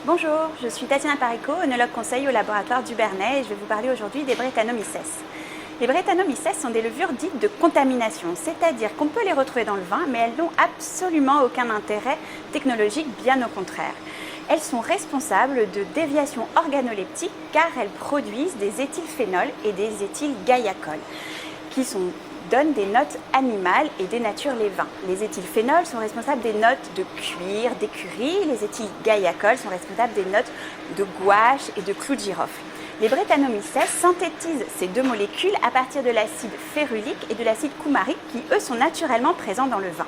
Bonjour, je suis Tatiana Parico, œnologue conseil au laboratoire du Bernay et je vais vous parler aujourd'hui des Brettanomyces. Les Brettanomyces sont des levures dites de contamination, c'est-à-dire qu'on peut les retrouver dans le vin, mais elles n'ont absolument aucun intérêt technologique, bien au contraire. Elles sont responsables de déviations organoleptiques car elles produisent des éthylphénols et des éthylgaiacols qui donnent des notes animales et dénaturent les vins. Les éthylphénols sont responsables des notes de cuir, d'écurie. Les éthylgaiacols sont responsables des notes de gouache et de clou de girofle. Les Brettanomyces synthétisent ces deux molécules à partir de l'acide férulique et de l'acide coumarique qui, eux, sont naturellement présents dans le vin.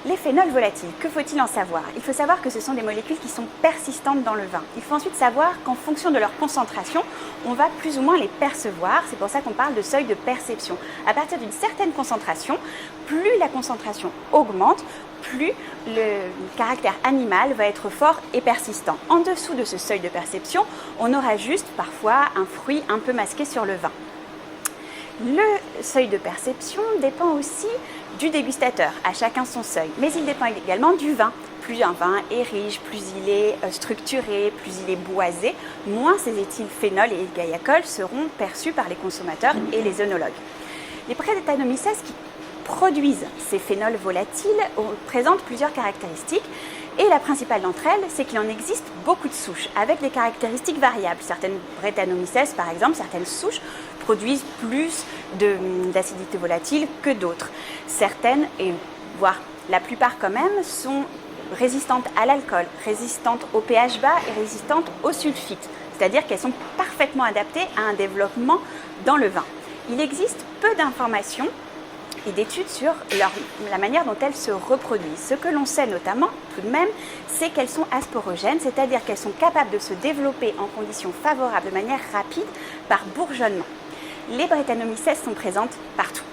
Les phénols volatiles, que faut-il en savoir? Il faut savoir que ce sont des molécules qui sont persistantes dans le vin. Il faut ensuite savoir qu'en fonction de leur concentration, on va plus ou moins les percevoir. C'est pour ça qu'on parle de seuil de perception. À partir d'une certaine concentration, plus la concentration augmente, plus le caractère animal va être fort et persistant. En dessous de ce seuil de perception, on aura juste parfois un fruit un peu masqué sur le vin. Le seuil de perception dépend aussi du dégustateur, à chacun son seuil, mais il dépend également du vin. Plus un vin est riche, plus il est structuré, plus il est boisé, moins ces éthylphénols et gaiacols seront perçus par les consommateurs et les œnologues. Les Brettanomyces qui produisent ces phénols volatiles présentent plusieurs caractéristiques. Et la principale d'entre elles, c'est qu'il en existe beaucoup de souches, avec des caractéristiques variables. Certaines Brettanomyces, par exemple, certaines souches produisent plus d'acidité volatile que d'autres. Certaines, et voire la plupart quand même, sont résistantes à l'alcool, résistantes au pH bas et résistantes au sulfite. C'est-à-dire qu'elles sont parfaitement adaptées à un développement dans le vin. Il existe peu d'informations et d'études sur la manière dont elles se reproduisent. Ce que l'on sait notamment, tout de même, c'est qu'elles sont asporogènes, c'est-à-dire qu'elles sont capables de se développer en conditions favorables de manière rapide par bourgeonnement. Les Brettanomyces sont présentes partout,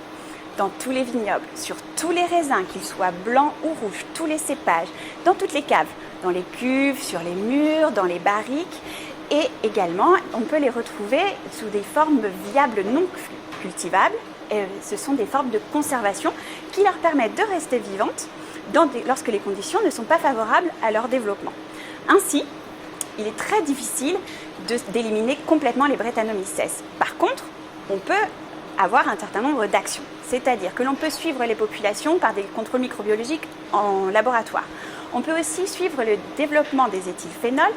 dans tous les vignobles, sur tous les raisins, qu'ils soient blancs ou rouges, tous les cépages, dans toutes les caves, dans les cuves, sur les murs, dans les barriques, et également, on peut les retrouver sous des formes viables non cultivables. Ce sont des formes de conservation qui leur permettent de rester vivantes lorsque les conditions ne sont pas favorables à leur développement. Ainsi, il est très difficile d'éliminer complètement les Brettanomyces. Par contre, on peut avoir un certain nombre d'actions, c'est-à-dire que l'on peut suivre les populations par des contrôles microbiologiques en laboratoire. On peut aussi suivre le développement des éthylphénols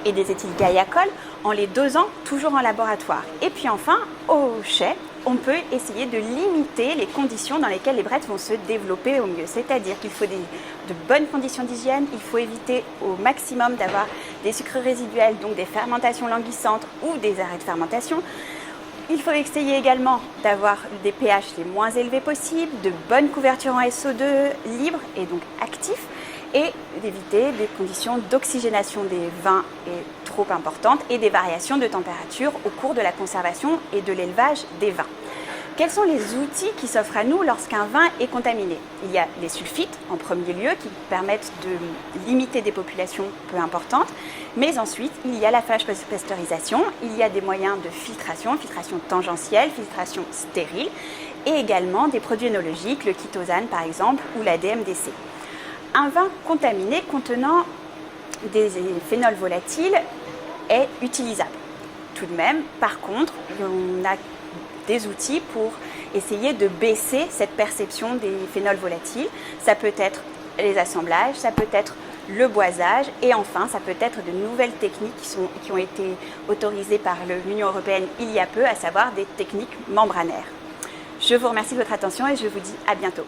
et des éthylgaiacols en les dosant toujours en laboratoire. Et puis enfin, au chai, on peut essayer de limiter les conditions dans lesquelles les brettes vont se développer au mieux. C'est-à-dire qu'il faut de bonnes conditions d'hygiène, il faut éviter au maximum d'avoir des sucres résiduels, donc des fermentations languissantes ou des arrêts de fermentation. Il faut essayer également d'avoir des pH les moins élevés possibles, de bonnes couvertures en SO2 libres et donc actifs, et d'éviter des conditions d'oxygénation des vins trop importantes et des variations de température au cours de la conservation et de l'élevage des vins. Quels sont les outils qui s'offrent à nous lorsqu'un vin est contaminé? Il y a les sulfites en premier lieu qui permettent de limiter des populations peu importantes, mais ensuite il y a la phage pasteurisation, il y a des moyens de filtration tangentielle, filtration stérile, et également des produits œnologiques, le chitosane par exemple ou la DMDC. Un vin contaminé contenant des phénols volatiles est utilisable. Tout de même, par contre, on a des outils pour essayer de baisser cette perception des phénols volatiles. Ça peut être les assemblages, ça peut être le boisage et enfin, ça peut être de nouvelles techniques qui ont été autorisées par l'Union européenne il y a peu, à savoir des techniques membranaires. Je vous remercie de votre attention et je vous dis à bientôt.